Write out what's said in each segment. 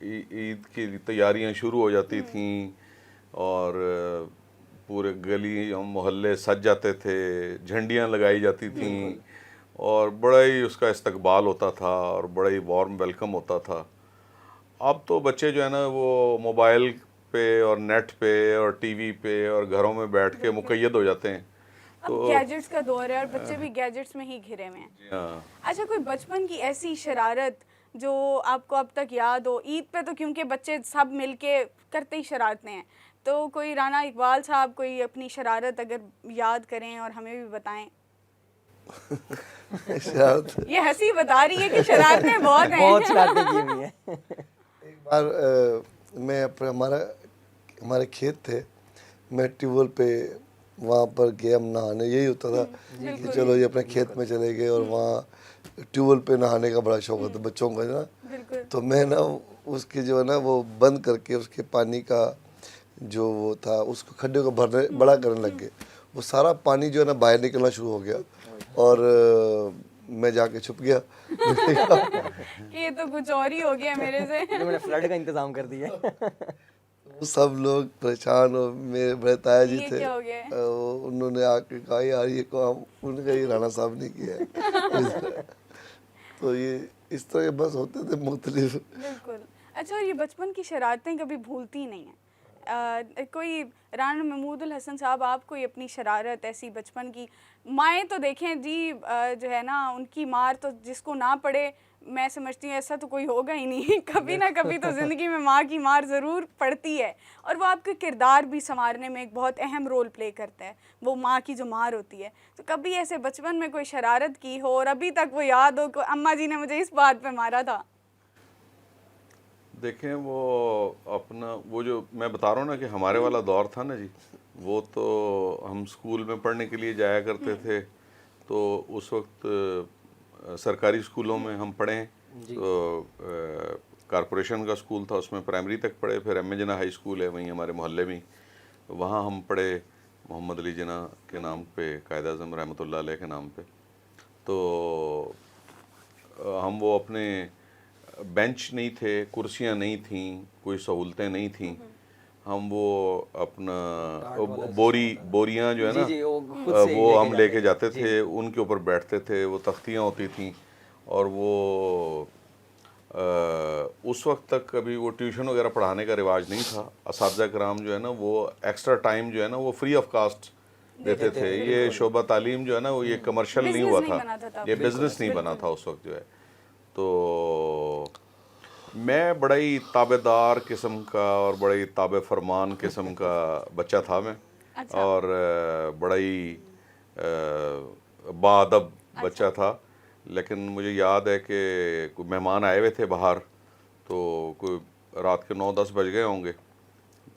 عید کی تیاریاں شروع ہو جاتی تھیں اور پورے گلی محلے سج جاتے تھے, جھنڈیاں لگائی جاتی تھیں اور بڑا ہی اس کا استقبال ہوتا تھا اور بڑا ہی وارم ویلکم ہوتا تھا. اب تو بچے جو ہے نا وہ موبائل پہ اور نیٹ پہ اور ٹی وی پہ اور گھروں میں بیٹھ کے مقید ہو جاتے ہیں. اب گیجٹس کا دور ہے اور بچے بھی گیجٹس میں ہی گھرے ہوئے ہیں. اچھا, کوئی بچپن کی ایسی شرارت جو آپ کو اب تک یاد ہو؟ عید پہ تو کیونکہ بچے سب مل کے کرتے ہی شرارتیں ہیں, تو کوئی رانا اقبال صاحب کوئی اپنی شرارت اگر یاد کریں اور ہمیں بھی بتائیں. شرارت یہ ہنسی بتا رہی ہے کہ شرارتیں بہت ہیں. بہت شرارتیں کی ہوئی ہیں. ایک بار میں اپنے ہمارے کھیت تھے, میں ٹیوب ویل پہ وہاں پر گیا نہانے. یہی ہوتا تھا کہ چلو یہ اپنے کھیت میں چلے گئے اور وہاں ٹیوب ویل پہ نہانے کا بڑا شوق ہوتا ہے بچوں کو نا. تو میں نا اس کی جو ہے نا وہ بند کر کے اس کے پانی کا جو وہ تھا اس کو کھڈے کو بھرنے بڑا کرنے لگ گئے. وہ سارا پانی جو ہے نا باہر نکلنا شروع ہو گیا اور میں جا کے چھپ گیا. یہ تو کچھ اور ہی ہو گیا میرے سے. میں نے فلڈ کا انتظام کر دیا. سب لوگ پریشان, اور میرے بڑے تایا جی یہ تھے, کیا ہو گیا ہے؟ انہوں نے آ کے کہا یار یہ کام, انہوں نے کہا یہ رانا صاحب نے کیا ہے. تو یہ اس طرح بس ہوتے تھے مختلف. بالکل. اچھا, اور یہ بچپن کی شرارتیں کبھی بھولتی نہیں ہیں. کوئی رانا محمود الحسن صاحب, آپ کوئی اپنی شرارت ایسی بچپن کی؟ مائیں تو دیکھیں جی جو ہے نا ان کی مار تو جس کو نہ پڑے, میں سمجھتی ہوں ایسا تو کوئی ہوگا ہی نہیں. کبھی نہ کبھی تو زندگی میں ماں کی مار ضرور پڑتی ہے, اور وہ آپ کے کردار بھی سنوارنے میں ایک بہت اہم رول پلے کرتا ہے, وہ ماں کی جو مار ہوتی ہے. تو کبھی ایسے بچپن میں کوئی شرارت کی ہو اور ابھی تک وہ یاد ہو کہ اماں جی نے مجھے اس بات پہ مارا تھا؟ دیکھیں وہ اپنا وہ جو میں بتا رہا ہوں نا کہ ہمارے والا دور تھا نا جی, وہ تو ہم اسکول میں پڑھنے کے لیے جایا کرتے تھے. تو اس وقت سرکاری اسکولوں میں ہم پڑھے. تو کارپوریشن کا اسکول تھا, اس میں پرائمری تک پڑھے. پھر ایم اے جناح ہائی اسکول ہے وہیں ہمارے محلے میں, وہاں ہم پڑھے محمد علی جناح کے نام پہ, قائد اعظم رحمۃ اللہ علیہ کے نام پہ. تو ہم وہ اپنے بینچ نہیں تھے, کرسیاں نہیں تھیں, کوئی سہولتیں نہیں تھیں. ہم وہ اپنا بوریاں جو ہے نا وہ ہم لے کے جاتے تھے, ان کے اوپر بیٹھتے تھے. وہ تختیاں ہوتی تھیں, اور وہ اس وقت تک ابھی وہ ٹیوشن وغیرہ پڑھانے کا رواج نہیں تھا. اساتذہ کرام جو ہے نا وہ ایکسٹرا ٹائم جو ہے نا وہ فری آف کاسٹ دیتے تھے. یہ شعبہ تعلیم جو ہے نا وہ یہ کمرشل نہیں ہوا تھا, یہ بزنس نہیں بنا تھا اس وقت جو ہے. تو میں بڑا ہی تابع دار قسم کا اور بڑا ہی تابع فرمان قسم کا بچہ تھا میں, اور بڑا ہی باادب بچہ تھا. لیکن مجھے یاد ہے کہ کوئی مہمان آئے ہوئے تھے باہر, تو کوئی رات کے 9-10 بج گئے ہوں گے.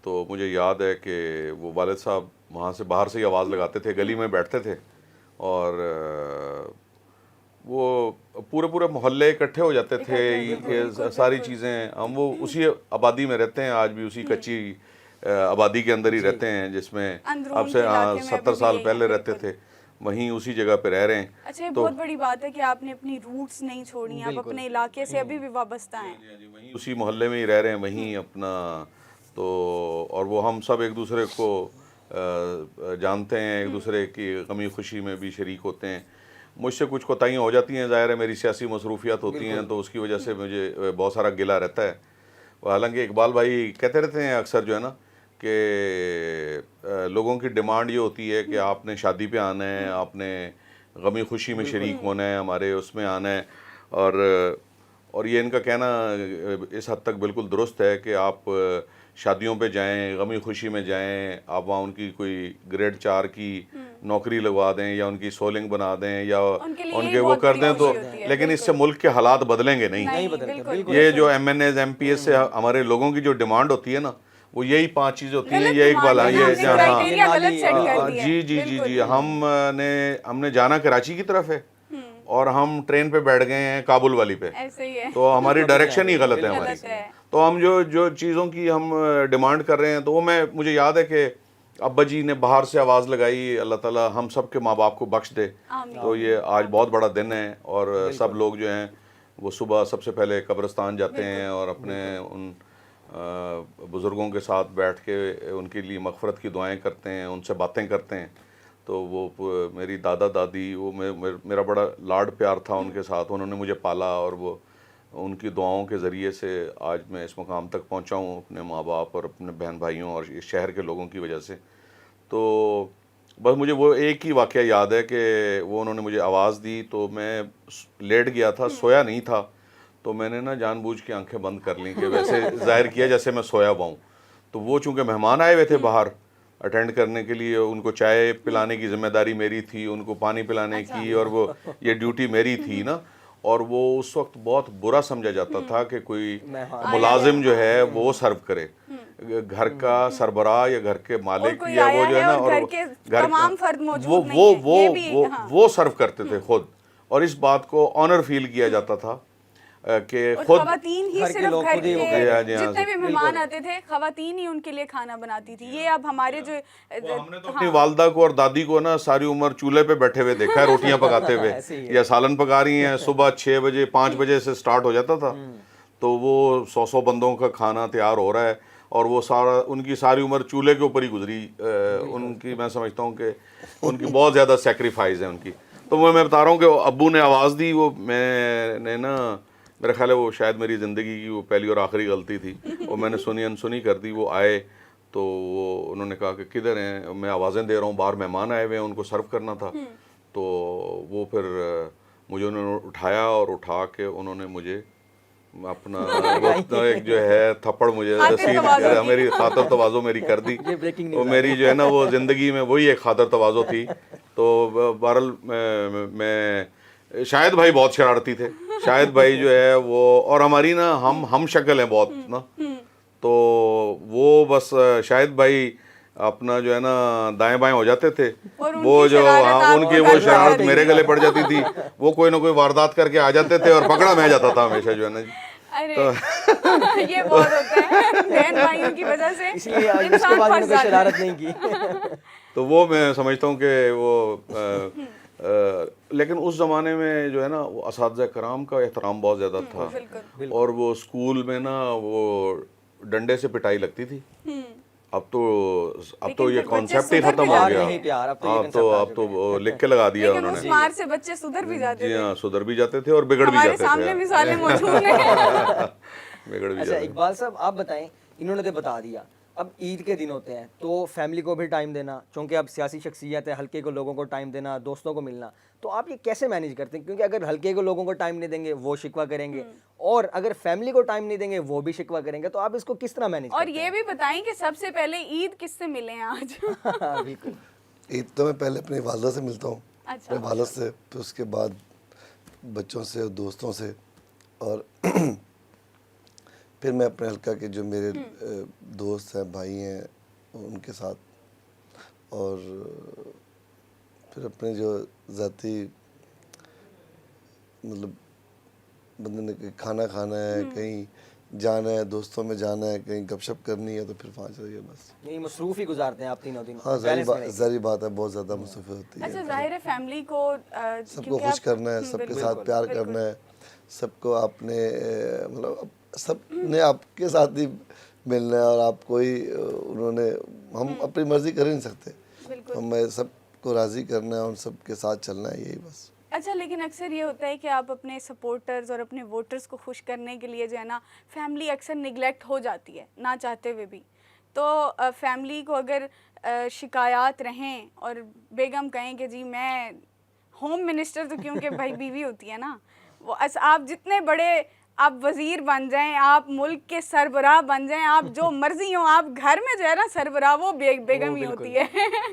تو مجھے یاد ہے کہ وہ والد صاحب وہاں سے باہر سے ہی آواز لگاتے تھے, گلی میں بیٹھتے تھے, اور وہ پورے محلے اکٹھے ہو جاتے تھے. یہ ساری چیزیں, ہم وہ اسی آبادی میں رہتے ہیں آج بھی, اسی کچی آبادی کے اندر ہی رہتے ہیں جس میں اب سے 70 سال پہلے رہتے تھے, وہیں اسی جگہ پہ رہ رہے ہیں. اچھا, یہ بہت بڑی بات ہے کہ آپ نے اپنی روٹس نہیں چھوڑی, آپ اپنے علاقے سے ابھی بھی وابستہ ہیں. وہیں اسی محلے میں ہی رہ رہے ہیں, وہیں اپنا. تو اور وہ ہم سب ایک دوسرے کو جانتے ہیں, ایک دوسرے کی غمی خوشی میں بھی شریک ہوتے ہیں. مجھ سے کچھ کوتاہیاں ہو جاتی ہیں, ظاہر ہے میری سیاسی مصروفیات ہوتی ہیں, تو اس کی وجہ سے مجھے بہت سارا گلہ رہتا ہے. حالانکہ اقبال بھائی کہتے رہتے ہیں اکثر جو ہے نا کہ لوگوں کی ڈیمانڈ یہ ہوتی ہے کہ آپ نے شادی پہ آنا ہے, آپ نے غمی خوشی میں شریک ہونا ہے, ہمارے اس میں آنا ہے. اور یہ ان کا کہنا اس حد تک بالکل درست ہے کہ آپ شادیوں پہ جائیں, غمی خوشی میں جائیں, آپ وہاں ان کی کوئی گریڈ 4 کی نوکری لگوا دیں یا ان کی سولنگ بنا دیں یا ان کے وہ کر دیں, تو لیکن اس سے ملک کے حالات بدلیں گے نہیں. یہ جو M N S M P S سے ہمارے لوگوں کی جو ڈیمانڈ ہوتی ہے نا, وہ یہی 5 چیزیں ہوتی ہیں. یہ ایک والا جی ہم نے جانا کراچی کی طرف ہے, اور ہم ٹرین پہ بیٹھ گئے ہیں کابل والی پہ, تو ہماری ڈائریکشن ہی غلط ہے ہماری. تو ہم جو چیزوں کی ہم ڈیمانڈ کر رہے ہیں, تو وہ مجھے یاد ہے کہ ابا جی نے باہر سے آواز لگائی, اللہ تعالیٰ ہم سب کے ماں باپ کو بخش دے. تو یہ آج بہت بڑا دن ہے, اور سب لوگ جو ہیں وہ صبح سب سے پہلے قبرستان جاتے ہیں اور اپنے ان بزرگوں کے ساتھ بیٹھ کے ان کے لیے مغفرت کی دعائیں کرتے ہیں، ان سے باتیں کرتے ہیں. تو وہ میری دادا دادی، وہ میرا بڑا لاڈ پیار تھا ان کے ساتھ. انہوں نے مجھے پالا اور وہ ان کی دعاؤں کے ذریعے سے آج میں اس مقام تک پہنچا ہوں، اپنے ماں باپ اور اپنے بہن بھائیوں اور اس شہر کے لوگوں کی وجہ سے. تو بس مجھے وہ ایک ہی واقعہ یاد ہے کہ وہ انہوں نے مجھے آواز دی تو میں لیٹ گیا تھا، سویا نہیں تھا. تو میں نے نا جان بوجھ کے آنکھیں بند کر لیں کہ ویسے ظاہر کیا جیسے میں سویا ہوا ہوں. تو وہ چونکہ مہمان آئے ہوئے تھے باہر اٹینڈ کرنے کے لیے، ان کو چائے پلانے کی ذمہ داری میری تھی، ان کو پانی پلانے کی، اور وہ یہ ڈیوٹی میری تھی نا. اور وہ اس وقت بہت برا سمجھا جاتا تھا کہ کوئی ملازم جو ہے وہ سرو کرے. گھر کا سربراہ یا گھر کے مالک یا وہ جو ہے نا، اور تمام فرد موجود نہیں ہیں، وہ سرو کرتے تھے خود. اور اس بات کو آنر فیل کیا جاتا تھا کہ خود خواتین ہی صرف گھر کے جتنے بھی مہمان آتے تھے خواتین ہی ان کے لیے کھانا بناتی تھی. یہ اب ہمارے جو ہم نے تو اپنی والدہ کو اور دادی کو نا ساری عمر چولہے پہ بیٹھے ہوئے دیکھا ہے، روٹیاں پکاتے ہوئے یا سالن پکا رہی ہیں. صبح 6 بجے 5 بجے سے سٹارٹ ہو جاتا تھا، تو وہ 100 بندوں کا کھانا تیار ہو رہا ہے اور وہ سارا ان کی ساری عمر چولہے کے اوپر ہی گزری. ان کی میں سمجھتا ہوں کہ ان کی بہت زیادہ سیکریفائز ہے ان کی. تو میں بتا رہا ہوں کہ ابو نے آواز دی، وہ میں نے نا، میرا خیال ہے وہ شاید میری زندگی کی وہ پہلی اور آخری غلطی تھی، اور میں نے سنی انسنی کر دی. وہ آئے تو وہ انہوں نے کہا کہ کدھر ہیں؟ میں آوازیں دے رہا ہوں، باہر مہمان آئے ہوئے ہیں، ان کو سرو کرنا تھا. تو وہ پھر مجھے انہوں نے اٹھایا اور اٹھا کے انہوں نے مجھے اپنا ایک جو ہے تھپڑ مجھے رسید میری خاطر تواضع میری کر دی. وہ میری جو ہے نا وہ زندگی میں وہی ایک خاطر تواضع تھی. تو بہرحال میں شاہد بھائی بہت شرارتی تھے. شاہد بھائی جو ہے وہ، اور ہماری نا ہم شکل ہیں بہت نا، تو وہ بس شاہد بھائی اپنا جو ہے نا دائیں بائیں ہو جاتے تھے. وہ جو ان کی وہ شرارت میرے گلے پڑ جاتی تھی. وہ کوئی نہ کوئی واردات کر کے آ جاتے تھے اور پکڑا میں جاتا تھا ہمیشہ جو ہے نا جی. یہ بہت ہوتا ہے بہن بھائیوں کی وجہ سے، اس لیے اس کے بعد کوئی شرارت نہیں کی. تو وہ میں سمجھتا ہوں کہ وہ لیکن اس زمانے میں جو ہے نا وہ اساتذہ کرام کا احترام بہت زیادہ تھا. اور وہ اسکول میں نا وہ ڈنڈے سے پٹائی لگتی تھی. اب تو یہ کانسیپٹ ہی ختم ہو گیا. اب تو لکھ کے لگا دیا انہوں نے. مار سے بچے سدھر بھی جاتے تھے. جی ہاں، سدھر بھی جاتے تھے اور بگڑ بھی جاتے تھے. ہمارے سامنے مثالیں موجود ہیں. بگڑ بھی اچھا جاتے. اقبال صاحب آپ بتائیں، انہوں نے تو بتا دیا اب عید کے دن ہوتے ہیں تو فیملی کو بھی ٹائم دینا، چونکہ اب سیاسی شخصیت ہے، ہلکے کو لوگوں کو ٹائم دینا، دوستوں کو ملنا، تو آپ یہ کیسے مینیج کرتے ہیں؟ کیونکہ اگر ہلکے کو لوگوں کو ٹائم نہیں دیں گے وہ شکوہ کریں گے، اور اگر فیملی کو ٹائم نہیں دیں گے وہ بھی شکوہ کریں گے، تو آپ اس کو کس طرح مینیج کرتے ہیں؟ اور یہ بھی بتائیں کہ سب سے پہلے عید کس سے ملے ہیں آج؟ بالکل. عید تو میں پہلے اپنی والدہ سے ملتا ہوں، اپنے والد سے، پھر اس کے بعد بچوں سے اور دوستوں سے، اور پھر میں اپنے حلقہ کے جو میرے دوست ہیں، بھائی ہیں، ان کے ساتھ، اور پھر اپنے جو ذاتی مطلب بندے نے کھانا کھانا ہے، کہیں جانا ہے، دوستوں میں جانا ہے، کہیں گپ شپ کرنی ہے، تو پھر وہاں چلیے بس. یہی مصروف ہی گزارتے ہیں آپ تینوں دن؟ ہاں ظاہری بات ہے، بہت زیادہ مصروف ہوتی ہے. اچھا ظاہر ہے فیملی کو سب کو خوش کرنا ہے، سب کے ساتھ پیار کرنا ہے، سب کو آپ نے مطلب سب نے آپ کے ساتھ ہی ملنا ہے، اور آپ کوئی انہوں نے، ہم اپنی مرضی کر ہی نہیں سکتے، ہمیں سب کو راضی کرنا ہے، ان سب کے ساتھ چلنا ہے، یہی بس. اچھا لیکن اکثر یہ ہوتا ہے کہ آپ اپنے سپورٹرز اور اپنے ووٹرز کو خوش کرنے کے لیے جو ہے نا فیملی اکثر نگلیکٹ ہو جاتی ہے نہ چاہتے ہوئے بھی. تو فیملی کو اگر شکایات رہیں اور بیگم کہیں کہ جی میں ہوم منسٹر، تو کیونکہ بھائی بیوی ہوتی ہے نا، وہ آپ جتنے بڑے آپ وزیر بن جائیں، آپ ملک کے سربراہ بن جائیں، آپ جو مرضی ہوں، آپ گھر میں جو ہے نا سربراہ وہ بیگم ہی ہوتی ہے.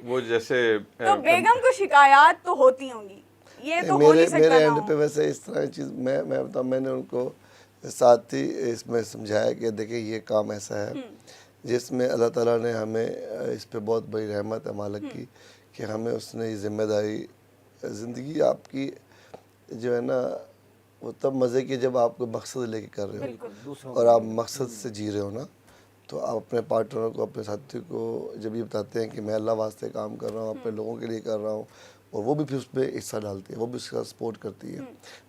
وہ جیسے تو بیگم کو شکایات تو ہوتی ہوں گی، یہ تو ہو نہیں سکتا. میرے اینڈ پہ ویسے اس طرح کی چیز میں بتاؤں، میں نے ان کو ساتھ ہی اس میں سمجھایا کہ دیکھیں یہ کام ایسا ہے جس میں اللہ تعالیٰ نے ہمیں اس پہ بہت بڑی رحمت ہے مالک کی، کہ ہمیں اس نے یہ ذمہ داری، زندگی آپ کی جو ہے نا وہ تب مزے کی جب آپ کو مقصد لے کے کر رہے ہو، اور آپ مقصد سے جی رہے ہو نا. تو آپ اپنے پارٹنروں کو، اپنے ساتھی کو جب یہ بتاتے ہیں کہ میں اللہ واسطے کام کر رہا ہوں، اپنے لوگوں کے لیے کر رہا ہوں، اور وہ بھی پھر اس میں حصہ ڈالتی ہے, وہ بھی اس کا سپورٹ کرتی ہے.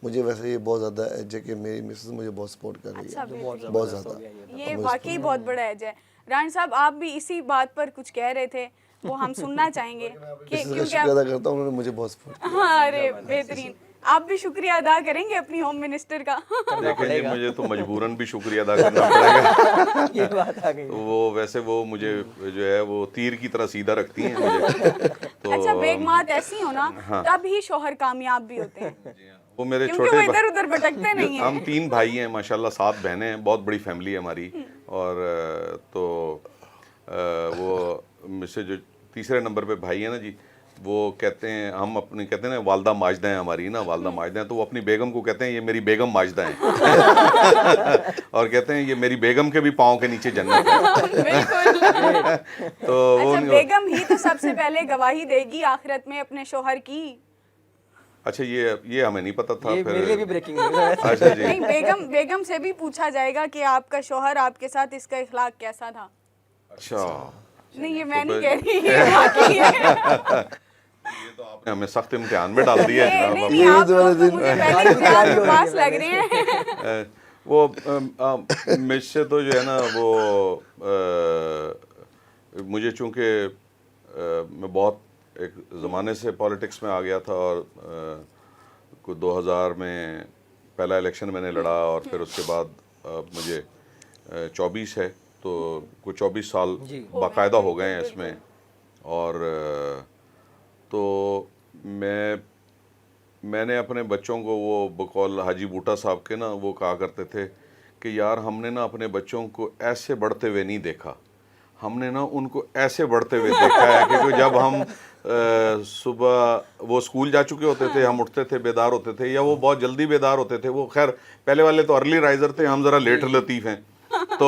مجھے ویسے یہ بہت زیادہ ایج ہے کہ میری مسز مجھے بہت سپورٹ کر رہی ہے, بہت زیادہ. یہ واقعی بہت بڑا ایج ہے. ران صاحب آپ بھی اسی بات پر کچھ کہہ رہے تھے, وہ ہم سننا چاہیں گے کہ شکریہ ادا کرتا ہوں, انہوں نے مجھے بہت سپورٹ کیا. ہاں ارے بہترین, آپ بھی شکریہ ادا کریں گے اپنی ہوم منسٹر کا. دیکھیں جی مجھے تو مجبوراً بھی شکریہ ادا کرنا پڑے گا. یہ بات آ گئی. وہ ویسے وہ مجھے جو ہے وہ تیر کی طرح سیدھا رکھتی ہیں مجھے. اچھا بیگمات ایسی ہو نا تب ہی شوہر کامیاب بھی ہوتے ہیں, وہ میرے کیونکہ وہ ادھر ادھر بھٹکتے نہیں ہیں. ہم 3 بھائی ہیں ماشاءاللہ, 7 بہنیں ہیں, بہت بڑی فیملی ہے ہماری. اور تو وہ مجھ سے جو تیسرے نمبر پہ بھائی ہیں نا جی, وہ کہتے ہیں, ہم اپنی کہتے ہیں نا والدہ ماجدہ ہیں ہماری نا, والدہ ماجدہ ہیں, تو وہ اپنی بیگم کو کہتے ہیں یہ میری بیگم ماجدہ ہیں. اور کہتے ہیں یہ میری بیگم کے بھی پاؤں کے نیچے جنت ہے. بالکل. تو اچھا بیگم ہی تو سب سے پہلے گواہی دے گی آخرت میں اپنے شوہر کی. اچھا یہ ہمیں نہیں پتا تھا. یہ میرے لیے بھی بریکنگ نیوز ہے. اچھا جی, نہیں بیگم سے بھی پوچھا جائے گا کہ آپ کا شوہر آپ کے ساتھ اس کا اخلاق کیسا تھا. اچھا نہیں یہ میں نہیں کہہ رہی, یہ واقعی ہے. یہ تو آپ نے ہمیں سخت امتحان میں ڈال دیا ہے جناب. نہیں آپ تو مجھے پہلے امتحان میں پاس لگ رہے ہیں. وہ مجھ سے تو جو ہے نا وہ مجھے چونکہ میں بہت ایک زمانے سے پالیٹکس میں آ گیا تھا, اور کوئی 2000 میں پہلا الیکشن میں نے لڑا, اور پھر اس کے بعد مجھے 24 ہے تو کوئی 24 سال باقاعدہ ہو گئے ہیں اس میں. اور تو میں نے اپنے بچوں کو وہ بقول حاجی بوٹا صاحب کے نا وہ کہا کرتے تھے کہ یار ہم نے نا اپنے بچوں کو ایسے بڑھتے ہوئے نہیں دیکھا, ہم نے نا ان کو ایسے بڑھتے ہوئے دیکھا ہے کہ جب ہم صبح وہ اسکول جا چکے ہوتے تھے, ہم اٹھتے تھے بیدار ہوتے تھے, یا وہ بہت جلدی بیدار ہوتے تھے. وہ خیر پہلے والے تو ارلی رائزر تھے, ہم ذرا لیٹ لطیف ہیں. تو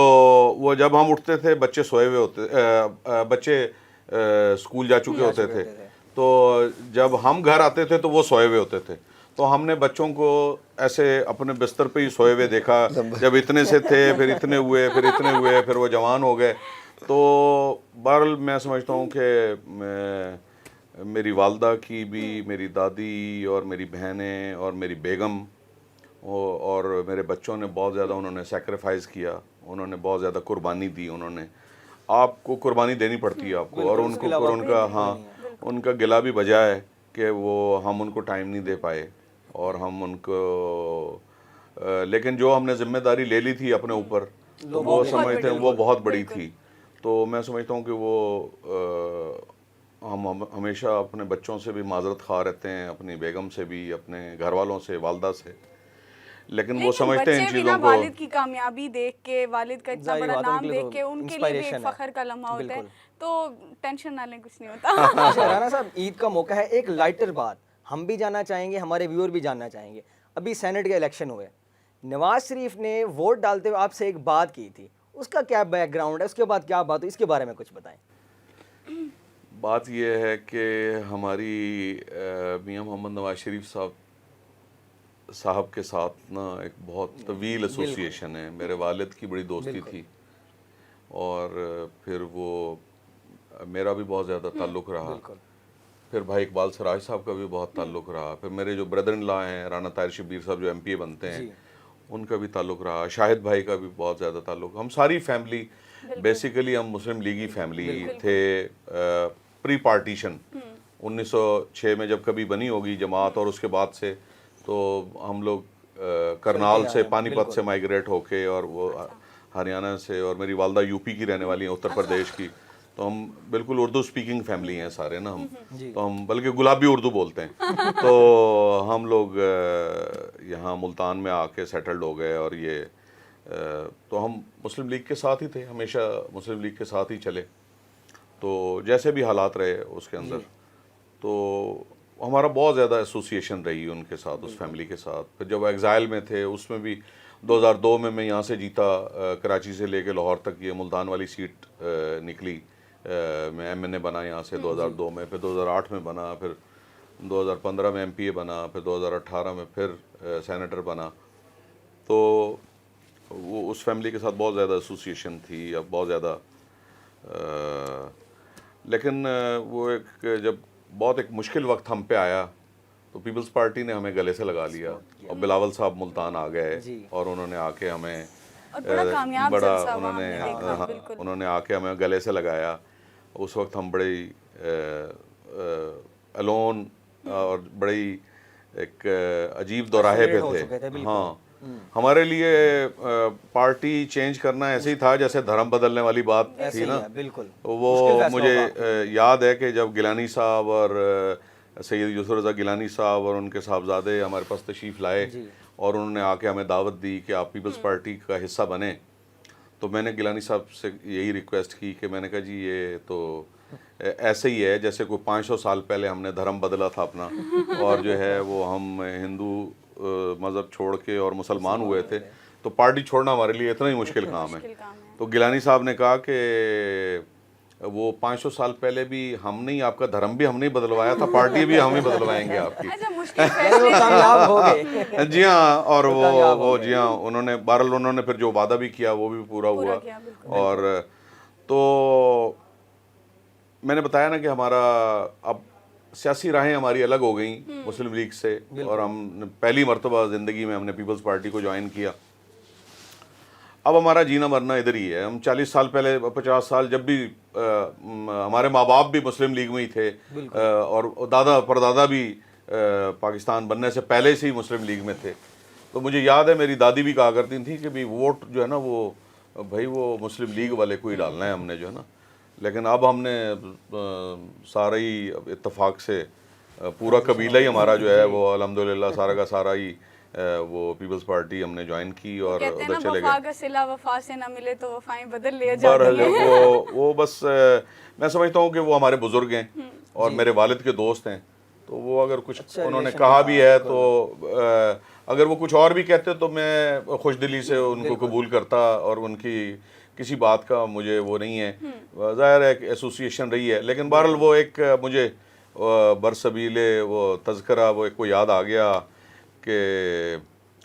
وہ جب ہم اٹھتے تھے بچے سوئے ہوئے ہوتے, بچے اسکول جا چکے ہوتے تھے. تو جب ہم گھر آتے تھے تو وہ سوئے ہوئے ہوتے تھے. تو ہم نے بچوں کو ایسے اپنے بستر پہ ہی سوئے ہوئے دیکھا, جب اتنے سے تھے پھر اتنے ہوئے, پھر اتنے ہوئے, پھر وہ جوان ہو گئے. تو بہرحال میں سمجھتا ہوں کہ میری والدہ کی بھی, میری دادی اور میری بہنیں اور میری بیگم اور میرے بچوں نے بہت زیادہ انہوں نے سیکریفائز کیا, انہوں نے بہت زیادہ قربانی دی. انہوں نے, آپ کو قربانی دینی پڑتی ہے آپ کو, اور ان کو ان کا ہاں ان کا گلا بھی بجا ہے کہ وہ ہم ان کو ٹائم نہیں دے پائے, اور ہم ان کو لیکن جو ہم نے ذمہ داری لے لی تھی اپنے اوپر وہ سمجھتے ہیں وہ بہت بڑی تھی. تو میں سمجھتا ہوں کہ وہ ہم ہمیشہ اپنے بچوں سے بھی معذرت خواہ رہتے ہیں, اپنی بیگم سے بھی, اپنے گھر والوں سے, والدہ سے, لیکن وہ سمجھتے ہیں ان چیزوں کو. والد کی کامیابی دیکھ کے, والد کا اتنا بڑا نام دیکھ کے ان کے لیے بھی ایک فخر کا لمحہ ہوتا ہے. تو ٹینشن نہ لیں, کچھ نہیں ہوتا. رانا صاحب عید کا موقع ہے, ایک لائٹر بات ہم بھی جاننا چاہیں گے, ہمارے ویور بھی جاننا چاہیں گے. ابھی سینٹ کے الیکشن ہوئے, نواز شریف نے ووٹ ڈالتے ہوئے آپ سے ایک بات کی تھی, اس کا کیا بیک گراؤنڈ ہے, اس کے بعد کیا بات ہوئی, اس کے بارے میں کچھ بتائیں. بات یہ ہے کہ ہماری میاں محمد نواز شریف صاحب کے ساتھ نا ایک بہت طویل ایسوسیشن ہے. میرے والد کی بڑی دوستی تھی, اور پھر وہ میرا بھی بہت زیادہ تعلق رہا. پھر بھائی اقبال سراج صاحب کا بھی بہت تعلق رہا. پھر میرے جو بردر ان لا ہیں رانا طاہر شبیر صاحب جو MP بنتے ہیں, ان کا بھی تعلق رہا. شاہد بھائی کا بھی بہت زیادہ تعلق. ہم ساری فیملی بیسیکلی ہم مسلم لیگی فیملی تھے پری پارٹیشن. 1906 میں جب کبھی بنی ہوگی جماعت, اور اس کے بعد سے تو ہم لوگ کرنال سے پانی پت سے مائگریٹ ہو کے, اور وہ ہریانہ سے, اور میری والدہ UP کی رہنے والی ہیں, اتر پردیش کی. تو ہم بالکل اردو سپیکنگ فیملی ہیں سارے نا ہم. تو ہم بلکہ گلابی اردو بولتے ہیں. تو ہم لوگ یہاں ملتان میں آ کے سیٹلڈ ہو گئے, اور یہ تو ہم مسلم لیگ کے ساتھ ہی تھے, ہمیشہ مسلم لیگ کے ساتھ ہی چلے. تو جیسے بھی حالات رہے اس کے اندر, تو ہمارا بہت زیادہ ایسوسیشن رہی ان کے ساتھ, اس فیملی کے ساتھ. پھر جب ایگزائل میں تھے اس میں بھی 2002 میں یہاں سے جیتا, کراچی سے لے کے لاہور تک یہ ملتان والی سیٹ نکلی, میں MNA بنا یہاں سے 2002 میں, پھر 2008 میں بنا, پھر 2015 میں MPA بنا, پھر 2018 میں پھر سینیٹر بنا. تو وہ اس فیملی کے ساتھ بہت زیادہ ایسوسیشن تھی, اب بہت زیادہ. لیکن وہ ایک جب بہت ایک مشکل وقت ہم پہ آیا تو پیپلز پارٹی نے ہمیں گلے سے لگا لیا اور بلاول صاحب ملتان آ گئے اور انہوں نے آ کے ہمیں بڑا انہوں نے آ کے ہمیں گلے سے لگایا. اس وقت ہم بڑی الون اور بڑی ایک عجیب دوراہے پہ تھے. ہاں ہمارے لیے پارٹی چینج کرنا ایسے ہی تھا جیسے دھرم بدلنے والی بات تھی نا. وہ مجھے یاد ہے کہ جب گیلانی صاحب اور سید یوسف رضا گیلانی صاحب اور ان کے صاحبزادے ہمارے پاس تشریف لائے اور انہوں نے آ کے ہمیں دعوت دی کہ آپ پیپلز پارٹی کا حصہ بنیں, تو میں نے گیلانی صاحب سے یہی ریکویسٹ کی کہ میں نے کہا جی یہ تو ایسے ہی ہے جیسے کوئی 500 سال پہلے ہم نے دھرم بدلا تھا اپنا اور جو ہے وہ ہم ہندو مذہب چھوڑ کے اور مسلمان ہوئے تھے, تو پارٹی چھوڑنا ہمارے لیے اتنا ہی مشکل کام ہے. تو گیلانی صاحب نے کہا کہ وہ 500 سال پہلے بھی ہم نہیں, آپ کا دھرم بھی ہم نہیں بدلوایا تھا, پارٹی بھی ہم ہی بدلوائیں گے آپ کی. جی ہاں, اور وہ جی ہاں انہوں نے بہرحال انہوں نے پھر جو وعدہ بھی کیا وہ بھی پورا ہوا. اور تو میں نے بتایا نا کہ ہمارا اب سیاسی راہیں ہماری الگ ہو گئیں مسلم لیگ سے, اور ہم پہلی مرتبہ زندگی میں ہم نے پیپلز پارٹی کو جوائن کیا. اب ہمارا جینا مرنا ادھر ہی ہے. ہم 40 سال پہلے 50 سال جب بھی ہمارے ماں باپ بھی مسلم لیگ میں ہی تھے اور دادا پردادا بھی پاکستان بننے سے پہلے سے ہی مسلم لیگ میں تھے. تو مجھے یاد ہے میری دادی بھی کہا کرتی تھیں کہ بھی ووٹ جو ہے نا وہ بھائی وہ مسلم لیگ والے کو ہی ڈالنا ہے ہم نے جو ہے نا. لیکن اب ہم نے سارا ہی اتفاق سے پورا قبیلہ ہی ہمارا جو ہے وہ الحمدللہ سارا کا سارا ہی وہ پیپلز پارٹی ہم نے جوائن کی اور ادھر چلے گئے. کا صلہ وفا سے نہ ملے تو وفائیں بدل لیا جاتی ہیں. وہ بس میں سمجھتا ہوں کہ وہ ہمارے بزرگ ہیں اور میرے والد کے دوست ہیں, تو وہ اگر کچھ انہوں نے کہا بھی ہے تو اگر وہ کچھ اور بھی کہتے تو میں خوش دلی سے ان کو قبول کرتا, اور ان کی کسی بات کا مجھے وہ نہیں ہے. ظاہر ہے کہ ایسوسیشن رہی ہے, لیکن بہرحال وہ ایک مجھے برسبیلے وہ تذکرہ وہ ایک کو یاد آ گیا کہ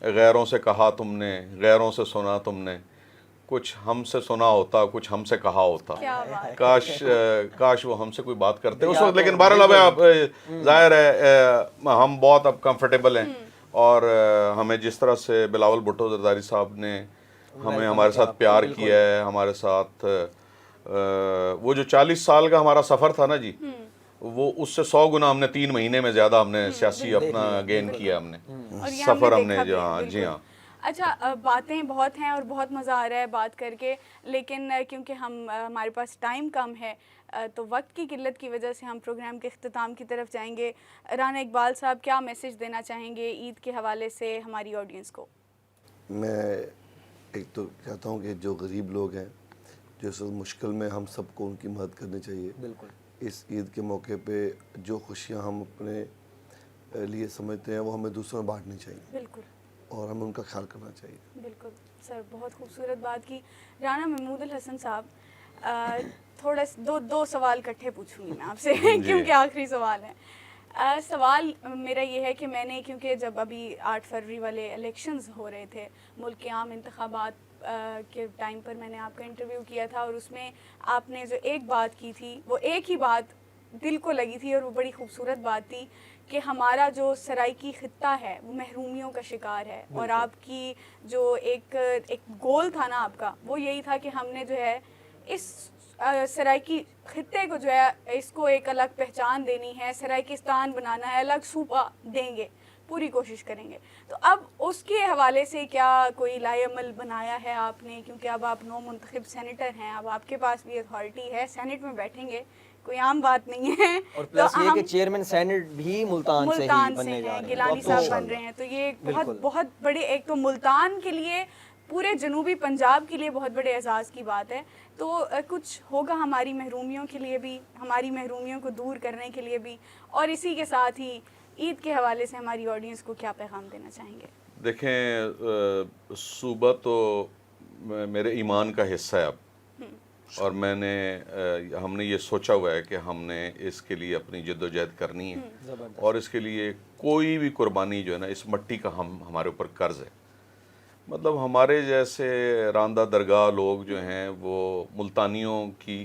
غیروں سے کہا تم نے, غیروں سے سنا تم نے, کچھ ہم سے سنا ہوتا, کچھ ہم سے کہا ہوتا, کاش وہ ہم سے کوئی بات کرتے اس وقت. لیکن بہرحال اب ظاہر ہے ہم بہت اب کمفرٹیبل ہیں, اور ہمیں جس طرح سے بلاول بھٹو زرداری صاحب نے ہمیں ہمارے ساتھ پیار کیا ہے, ہمارے ساتھ وہ جو 40 سال کا ہمارا سفر تھا نا جی, وہ اس سے 100 گنا ہم نے 3 مہینے میں زیادہ ہم نے سیاسی اپنا گین کیا ہم نے سفر ہم نے. جی ہاں. اچھا باتیں بہت ہیں اور بہت مزہ آ رہا ہے بات کر کے, لیکن کیونکہ ہمارے پاس ٹائم کم ہے تو وقت کی قلت کی وجہ سے ہم پروگرام کے اختتام کی طرف جائیں گے. رانا اقبال صاحب کیا میسج دینا چاہیں گے عید کے حوالے سے ہماری آڈینس کو؟ میں ایک تو کہتا ہوں کہ جو غریب لوگ ہیں, جو اس مشکل میں, ہم سب کو ان کی مدد کرنی چاہیے. بالکل اس عید کے موقع پہ جو خوشیاں ہم اپنے لیے سمجھتے ہیں وہ ہمیں دوسروں میں بانٹنی چاہیے. بالکل, اور ہمیں ان کا خیال کرنا چاہیے. بالکل سر, بہت خوبصورت بات کی. رانا محمود الحسن صاحب, تھوڑا دو سوال اکٹھے پوچھوں گی میں آپ سے کیونکہ آخری سوال ہے. سوال میرا یہ ہے کہ میں نے کیونکہ جب ابھی 8 فروری والے الیکشنز ہو رہے تھے, ملک کے عام انتخابات کے ٹائم پر میں نے آپ کا انٹرویو کیا تھا, اور اس میں آپ نے جو ایک بات کی تھی وہ ایک ہی بات دل کو لگی تھی, اور وہ بڑی خوبصورت بات تھی کہ ہمارا جو سرائکی خطہ ہے وہ محرومیوں کا شکار ہے. اور آپ کی جو ایک گول تھا نا آپ کا, وہ یہی تھا کہ ہم نے جو ہے اس سرائکی خطے کو جو ہے اس کو ایک الگ پہچان دینی ہے, سرائکستان بنانا ہے, الگ صوبہ دیں گے, پوری کوشش کریں گے. تو اب اس کے حوالے سے کیا کوئی لائے عمل بنایا ہے آپ نے, کیونکہ اب آپ نو منتخب سینیٹر ہیں, اب آپ کے پاس بھی اتھارٹی ہے, سینٹ میں بیٹھیں گے, کوئی عام بات نہیں ہے. اور پلس یہ کہ چیئرمین سینٹ بھی ملتان سے ہی بننے جا رہے ہیں, گیلانی صاحب بن رہے ہیں, تو یہ بہت بڑے, ایک تو ملتان کے لیے, پورے جنوبی پنجاب کے لیے بہت بڑے اعزاز کی بات ہے. تو کچھ ہوگا ہماری محرومیوں کے لیے بھی, ہماری محرومیوں کو دور کرنے کے لیے بھی, اور اسی کے ساتھ ہی عید کے حوالے سے ہماری آڈینس کو کیا پیغام دینا چاہیں گے؟ دیکھیں, صوبہ تو میرے ایمان کا حصہ ہے اب, اور ہم نے یہ سوچا ہوا ہے کہ ہم نے اس کے لیے اپنی جد و جہد کرنی ہے, اور اس کے لیے کوئی بھی قربانی جو ہے نا اس مٹی کا ہمارے اوپر قرض ہے. مطلب ہمارے جیسے راندہ درگاہ لوگ جو ہیں وہ ملتانیوں کی